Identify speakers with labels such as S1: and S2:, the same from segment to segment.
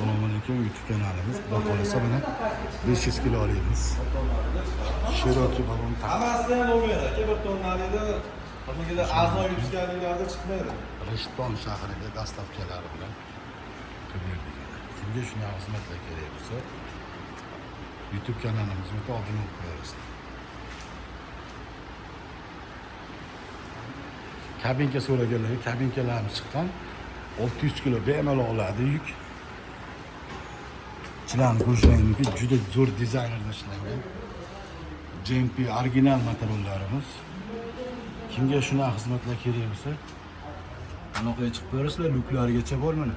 S1: Assalomu alaykum, YouTube kanalimiz. Xudo xolasa mana 500 kilo olamiz. Cherokee vagon
S2: Hammasi ham bo'lmaydi aka, bir tonnali edi. Hammaga arzon yutganliklarda chiqmaydi.
S1: Rishton shahriga dastlabkilari bilan kirdik. Kimga shunday xizmatlar kerak bo'lsa, YouTube kanalimizga obuna bo'lib qo'yasizlar. Kabinka so'raganlarga kabinkalarimiz chiqqan. 600 kilo bemalol oladi yuk. Ichlarni go'shlangniki juda zo'r dizaynerda ishlangan. JMP original materiallarimiz. Kimga shunaqa xizmatlar kerak bo'lsa, aloqaga chiqib ko'rasizlar, luklarigacha bor mana.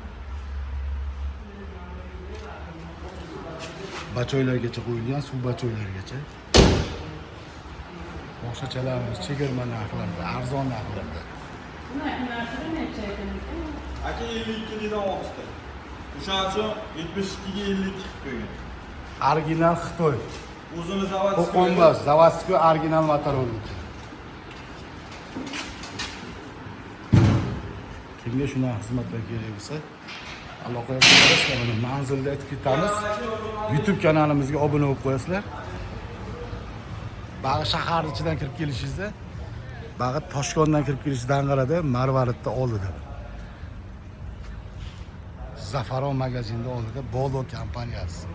S1: Bachoylargacha qo'yilgan, suv bachoylarigacha. Boshqachalarimiz chegirma narxlarda, arzon narxlarda.
S2: Aka 52 lidan olibdi. O'shaning uchun 72 ga 52 qilib qo'ygan.
S1: Original Xitoy.
S2: O'zini zavod
S1: Qo'qonbas, Zavadskoy original materialniki. Kimga shunaqa xizmatlar kerak bo'lsa, aloqaga chiqasizlar. Mana manzilda aytib ketamiz. YouTube kanalimizga obuna bo'lib qo'yasizlar. Bag'i shahar ichidan kirib kelishingizda, bag'i Toshkentdan kirib kelishidan qarada Marvaridda oldida. Zafaron magazinda oldida Bolo kompaniyasi.